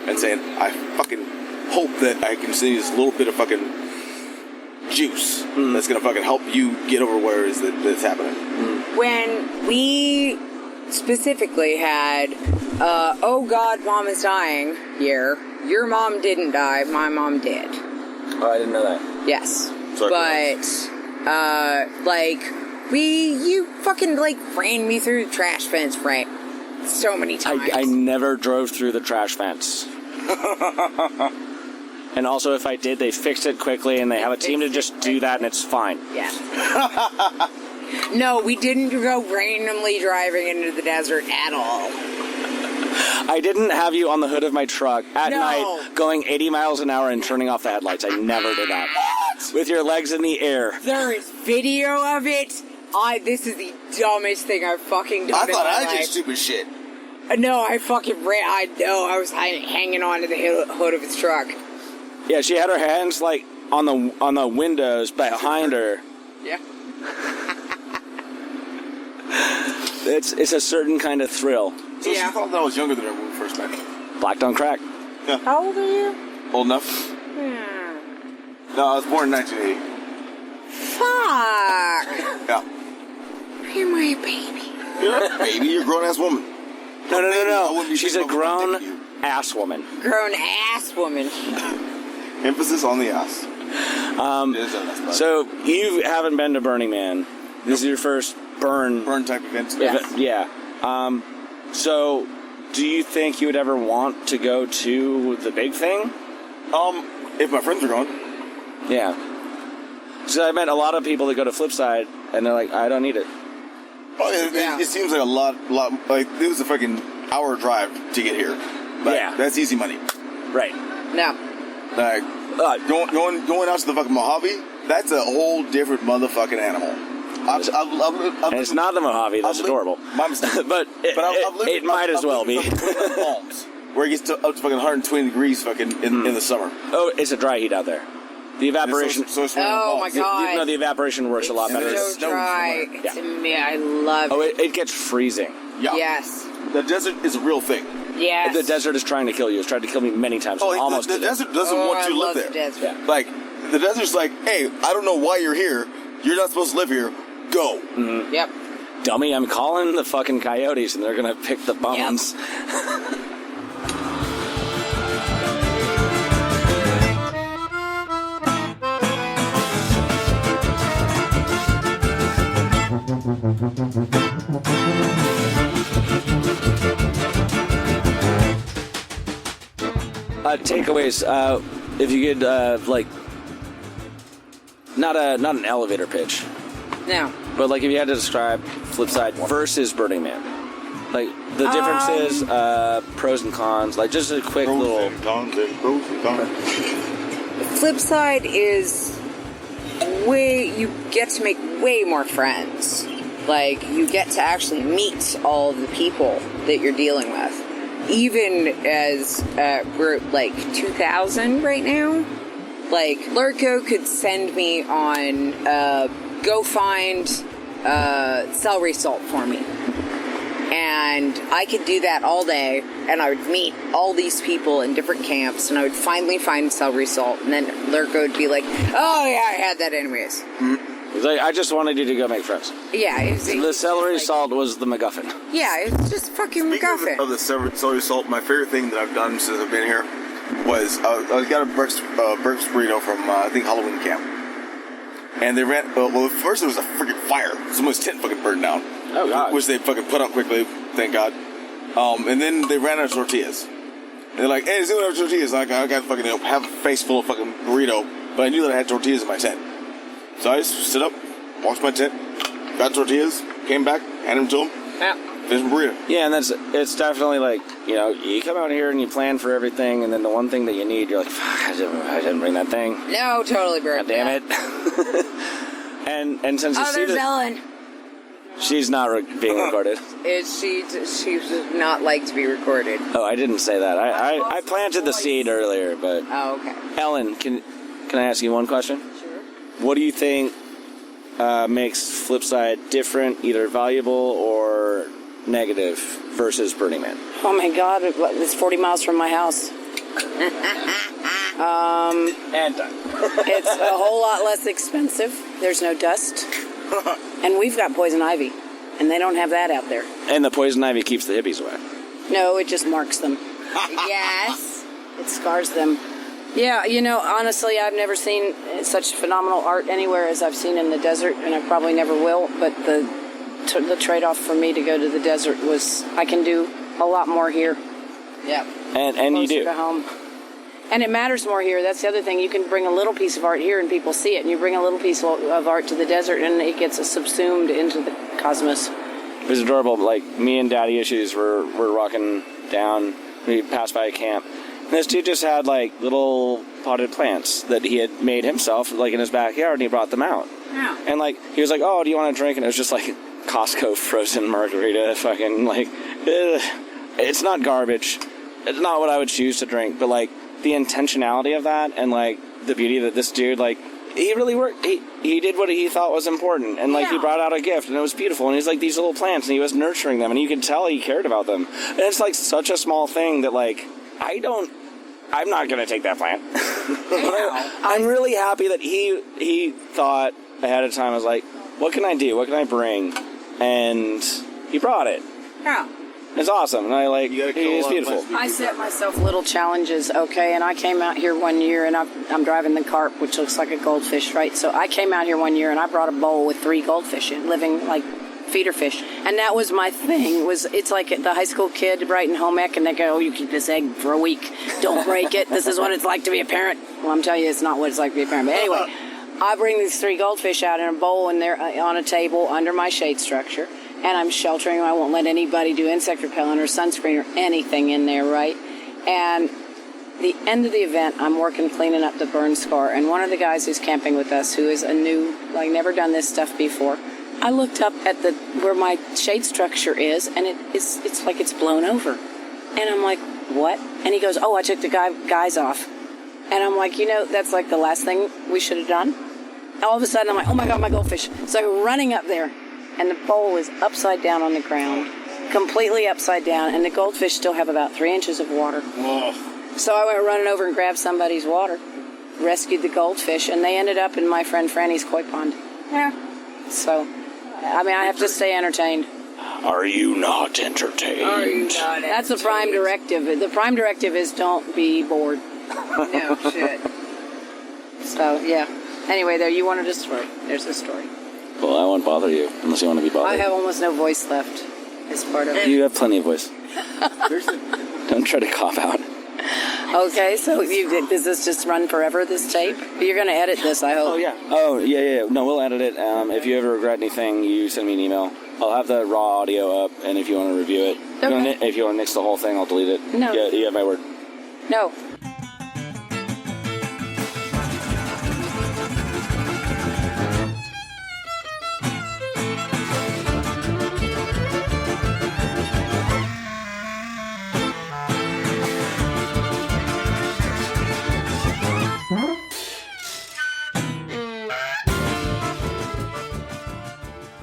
and saying, I fucking hope that I can send you this little bit of fucking juice that's going to fucking help you get over where it is that's happening. When we specifically had, oh God, Mom is dying year, your mom didn't die, my mom did. Oh, I didn't know that. Yes. Sorry. But, you fucking, ran me through the trash fence, right? So many times. I never drove through the trash fence. And also, if I did, they fixed it quickly, and they have a team to just do that, and it's fine. Yeah. No, we didn't go randomly driving into the desert at all. I didn't have you on the hood of my truck at night going 80 miles an hour and turning off the headlights. I never did that. With your legs in the air. There is video of it. This is the dumbest thing I've fucking done. I thought in my I did life. stupid shit. No, I fucking ran. I was hanging on to the hood of his truck. Yeah, she had her hands on the windows behind her. Yeah. It's a certain kind of thrill. So she thought that I was younger than her when we first met. Black don't crack. Yeah. How old are you? Old enough? No, I was born in 1980. Fuck. Yeah. You're my baby. You're a baby. You're a grown-ass woman. No. I wouldn't be She's a thinking about grown taking you. ass woman. Grown ass woman. Emphasis on the ass. So you haven't been to Burning Man. This is your first burn type event. Yeah. So do you think you would ever want to go to the big thing? If my friends are going. Yeah. So I met a lot of people that go to Flipside, and they're like, I don't need it. Oh, it seems like a lot. Like it was a fucking hour drive to get here. But Yeah. that's easy money. Right. No. Like going out to the fucking Mojave, that's a whole different motherfucking animal. And it's not the Mojave. That's adorable. My mistake. but it might as well be. Palms, where it gets to up to fucking 120 degrees fucking in the summer. Oh, it's a dry heat out there. The evaporation. Oh my god. No, the evaporation works a lot better. It's so dry. Yeah. To me, I love it. It gets freezing. Yeah. Yes. The desert is a real thing. Yes. The desert is trying to kill you. It's tried to kill me many times. Almost. The desert doesn't want you to live there. The desert. Yeah. Like the desert's like, hey, I don't know why you're here. You're not supposed to live here. Go. Mm-hmm. Yep. Dummy, I'm calling the fucking coyotes, and they're gonna pick the bums. Yep. Takeaways. If you could, not an elevator pitch, No. but if you had to describe Flipside versus Burning Man, the differences, pros and cons, just a quick little. Flipside is you get to make way more friends. You get to actually meet all of the people that you're dealing with. Even as we're 2,000 right now, Lurko could send me on go find celery salt for me. And I could do that all day, and I would meet all these people in different camps, and I would finally find celery salt, and then Lurko would be like, oh yeah, I had that anyways. Mm-hmm. He's like, I just wanted you to go make friends. Yeah. The celery salt was the Macguffin. Yeah, it's just fucking Macguffin. Of the celery salt, my favorite thing that I've done since I've been here was I got a breakfast burrito from I think Halloween camp, and they ran. Well, first there was a freaking fire. Someone's tent fucking burned down. Oh god! Which they fucking put out quickly, thank God. And then they ran out of tortillas. And they're like, "Hey, does anyone have tortillas?" And I got fucking half a face full of fucking burrito, but I knew that I had tortillas in my tent. So I just stood up, washed my tent, got tortillas, came back, handed them to him. Yeah. Fish and burrito. Yeah, and it's definitely like, you come out here and you plan for everything, and then the one thing that you need, you're like, fuck, I didn't bring that thing. No, totally, Bert. God damn it. and since you see there's that Ellen. she's not being recorded. She does not like to be recorded. Oh, I didn't say that. I planted the seed earlier, but Oh, okay. Ellen, can I ask you one question? Sure. What do you think makes Flipside different, either valuable or negative versus Burning Man? Oh my God, it's 40 miles from my house. And done. It's a whole lot less expensive. There's no dust. And we've got poison ivy, and they don't have that out there. And the poison ivy keeps the hippies away. No, it just marks them. Yes. It scars them. Yeah, honestly, I've never seen such phenomenal art anywhere as I've seen in the desert, and I probably never will. But the trade-off for me to go to the desert was I can do a lot more here. Yep. And you Closer do. to home. And it matters more here. That's the other thing. You can bring a little piece of art here and people see it. And you bring a little piece of art to the desert and it gets subsumed into the cosmos. It was adorable. Like, me and Daddy Issues were walking down. We passed by a camp. And this dude just had, like, little potted plants that he had made himself, like, in his backyard, and he brought them out. Yeah. And, like, he was like, oh, do you want a drink? And it was just, like, Costco frozen margarita. Fucking, like, it's not garbage. It's not what I would choose to drink. But, like, the intentionality of that and, like, the beauty that this dude, like, he really worked. He did what he thought was important. And, like, he brought out a gift, and it was beautiful. And he's like, these little plants, and he was nurturing them. And you could tell he cared about them. And it's, like, such a small thing that, like, I'm not going to take that plant. I'm really happy that he thought ahead of time. I was like, what can I do? What can I bring? And he brought it. Yeah. It's awesome. And it's beautiful. I set myself little challenges, okay? And I came out here one year, and I'm driving the carp, which looks like a goldfish, right? So I came out here one year, and I brought a bowl with 3 goldfish in, living, like, feeder fish. And that was my thing. It's like the high school kid writing home ec, and they go, oh, you keep this egg for a week. Don't break it. This is what it's like to be a parent. Well, I'm telling you, it's not what it's like to be a parent. But anyway, I bring these 3 goldfish out in a bowl, and they're on a table under my shade structure. And I'm sheltering them. I won't let anybody do insect repellent or sunscreen or anything in there, right? And the end of the event, I'm working cleaning up the burn scar. And one of the guys who's camping with us, who is a new, like, never done this stuff before, I looked up at where my shade structure is, and it's like it's blown over. And I'm like, what? And he goes, oh, I took the guys off. And I'm like, that's like the last thing we should have done. All of a sudden, I'm like, oh my God, my goldfish. So I'm running up there. And the bowl is upside down on the ground, completely upside down, and the goldfish still have about 3 inches of water. Oh. So I went running over and grabbed somebody's water, rescued the goldfish, and they ended up in my friend Franny's koi pond. Yeah. So, I have to stay entertained. Are you not entertained? Are you not That's the prime directive. The prime directive is don't be bored. No shit. So, yeah. Anyway, there, you wanted a story. There's a story. Well, I won't bother you unless you want to be bothered. I have almost no voice left as part of it. You have plenty of voice. Don't try to cop out. Okay, so does this just run forever, this tape? You're going to edit this, I hope. Oh, yeah. No, we'll edit it. If you ever regret anything, you send me an email. I'll have the raw audio up, and if you want to review it. Okay. If you want to nix the whole thing, I'll delete it. No. Yeah, you have my word. No.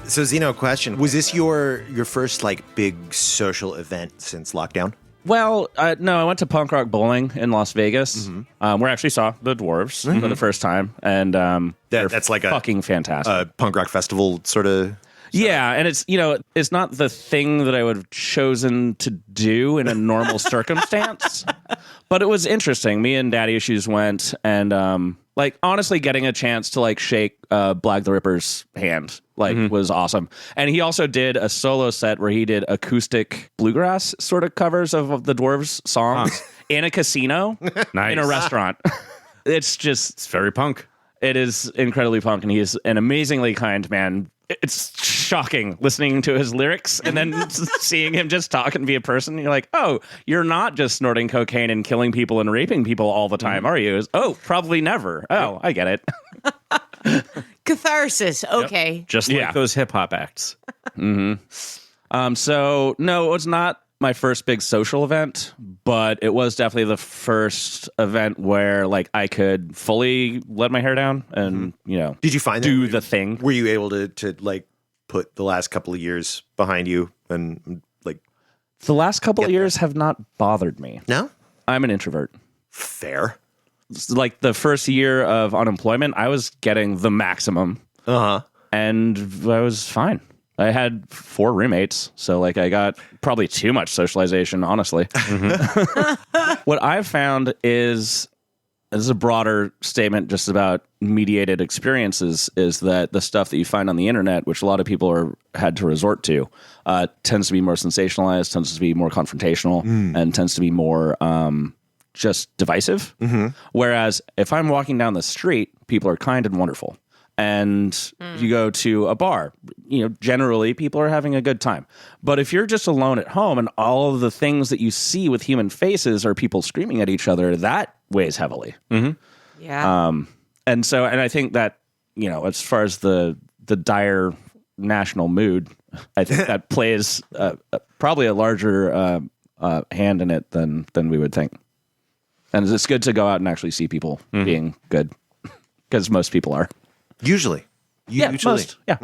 So, Xeno, question. Was this your first, like, big social event since lockdown? Well, no, I went to punk rock bowling in Las Vegas. Where I actually saw the Dwarves for the first time. And that's like fucking fantastic. A punk rock festival sort of... Yeah, and it's, it's not the thing that I would have chosen to do in a normal circumstance, but it was interesting. Me and Daddy Issues went, and honestly, getting a chance to shake Blag the Ripper's hand was awesome. And he also did a solo set where he did acoustic bluegrass sort of covers of the Dwarves songs in a casino, in a restaurant. It's very punk. It is incredibly punk, and he is an amazingly kind man. it's shocking listening to his lyrics and then seeing him just talk and be a person. You're like, oh, you're not just snorting cocaine and killing people and raping people all the time, are you? Oh, probably never. Oh, I get it. Catharsis. Okay. Just like those hip hop acts. So no, it's not my first big social event, but it was definitely the first event where like I could fully let my hair down and Did you find do that? the thing? Were you able to like put the last couple of years behind you and like The last couple of years have not bothered me. no? I'm an introvert. Fair. Like the first year of unemployment, I was getting the maximum, and I was fine. I had 4 roommates, so like I got probably too much socialization, honestly. What I've found is, this is a broader statement just about mediated experiences, is that the stuff that you find on the internet, which a lot of people had to resort to, tends to be more sensationalized, tends to be more confrontational, and tends to be more just divisive. Whereas if I'm walking down the street, people are kind and wonderful. And you go to a bar, generally people are having a good time. But if you're just alone at home and all of the things that you see with human faces are people screaming at each other, that weighs heavily. Yeah. And I think that, as far as the dire national mood, I think that plays probably a larger hand in it than we would think. And it's good to go out and actually see people being good, because most people are. Usually. Most. Yeah.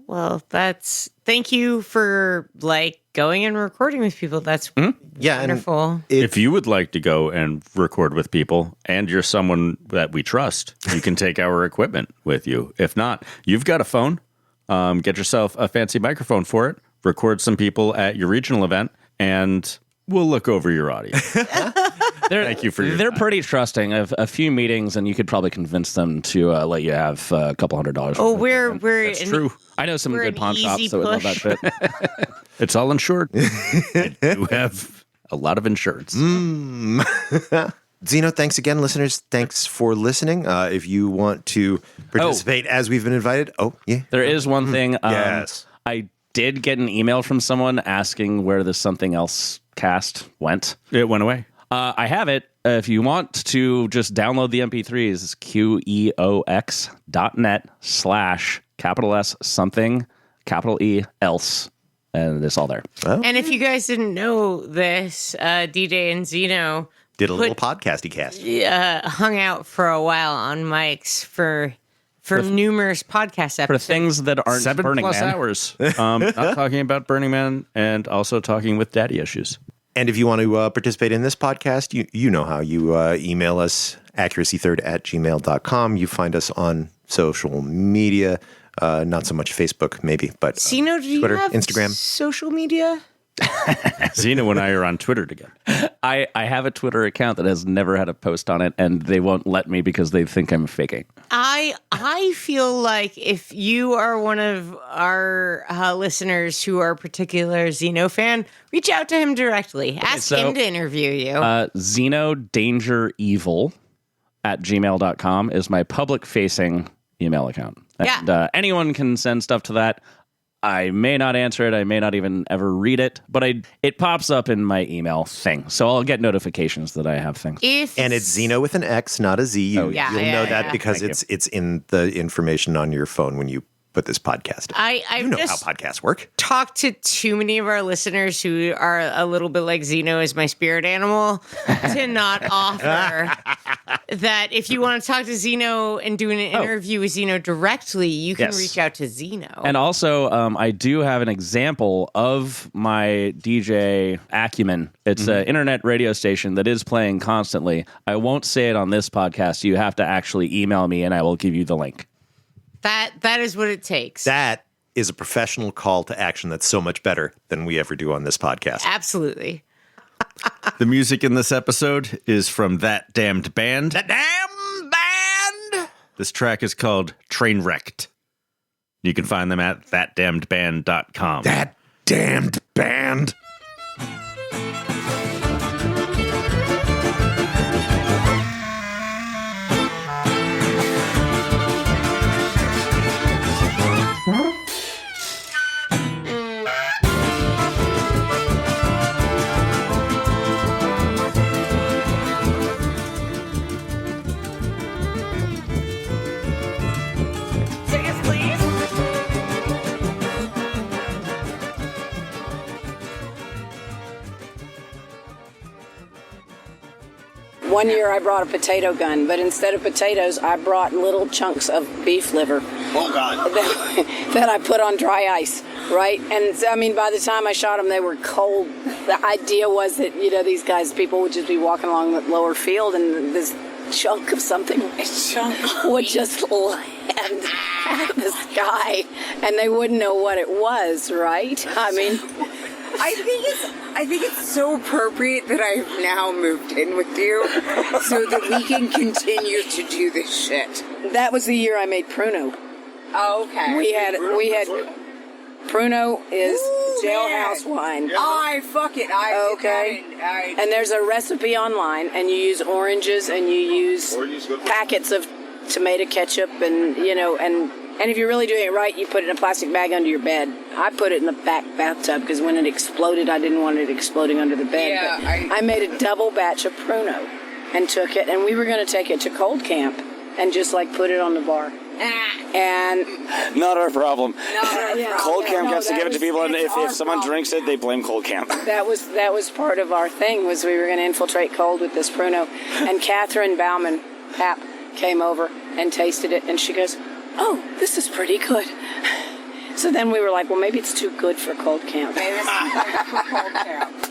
Well, thank you for like going and recording with people. That's wonderful. If you would like to go and record with people and you're someone that we trust, you can take our equipment with you. If not, you've got a phone. Get yourself a fancy microphone for it. Record some people at your regional event, and we'll look over your audio. Thank you for your They're time. pretty trusting. Of a few meetings, and you could probably convince them to let you have a couple $100. Oh, we're That's true. I know some we're good an pawn shops easy that would love that push. shit. It's all insured. You have a lot of insurance. Xeno, thanks again, listeners. Thanks for listening. If you want to participate as we've been invited. Oh, yeah. There is one thing. Yes. I did get an email from someone asking where the Something Else cast went. It went away. I have it. If you want to just download the MP3s, it's QEOX.net/S something E else. And it's all there. And if you guys didn't know this, DJ and Xeno Did a little podcasty cast. hung out for a while on mics for numerous podcast episodes. For things that aren't 7+ Burning Man. hours. Not talking about Burning Man and also talking with daddy issues. And if you want to participate in this podcast, you know how. You email us, accuracythird@gmail.com. You find us on social media, not so much Facebook, maybe, but Xeno, do Twitter, you have Instagram. social media? Xeno and I are on Twitter together. I have a Twitter account that has never had a post on it, and they won't let me because they think I'm faking. I feel like if you are one of our listeners who are a particular Xeno fan, reach out to him directly. Ask him to interview you. Xeno Danger Evil @gmail.com is my public-facing email account. And anyone can send stuff to that. I may not answer it. I may not even ever read it, but it pops up in my email thing. So I'll get notifications that I have things. And it's Xeno with an X, not a Z. You'll know that because it's in the information on your phone when you put this podcast. I know just how podcasts work. talked to too many of our listeners who are a little bit like Xeno is my spirit animal to not offer that if you want to talk to Xeno and do an interview with Xeno directly, you can reach out to Xeno. And also, I do have an example of my DJ acumen. It's an internet radio station that is playing constantly. I won't say it on this podcast. You have to actually email me, and I will give you the link. That is what it takes. That is a professional call to action that's so much better than we ever do on this podcast. Absolutely. The music in this episode is from That Damned Band. That damn band! This track is called Trainwrecked. You can find them at thatdamnedband.com. That damned band! One year I brought a potato gun, but instead of potatoes, I brought little chunks of beef liver. Oh, God. That I put on dry ice, right? And I mean, by the time I shot them, they were cold. The idea was that, these guys, people would just be walking along the lower field and this chunk of something would just land out of the sky and they wouldn't know what it was, right? I mean... I think it's so appropriate that I've now moved in with you so that we can continue to do this shit. That was the year I made Pruno. Oh, okay. We had Pruno is jailhouse wine. Fuck it. Okay. And there's a recipe online, and you use oranges, and you use packets of tomato ketchup, and and if you're really doing it right, you put it in a plastic bag under your bed. I put it in the back bathtub because when it exploded, I didn't want it exploding under the bed. Yeah, but I made a double batch of Pruno and took it, and we were going to take it to Cold Camp and just put it on the bar. And Not our problem. Cold Camp No, gets to that give it to was- people, and it's if our someone problem. drinks it, they blame Cold Camp. that was part of our thing, was we were going to infiltrate Cold with this Pruno. And Catherine Bauman Hap came over and tasted it, and she goes, "Oh, this is pretty good." So then we were like, well, maybe it's too good for Cold Camp. Maybe it's too good for Cold Camp.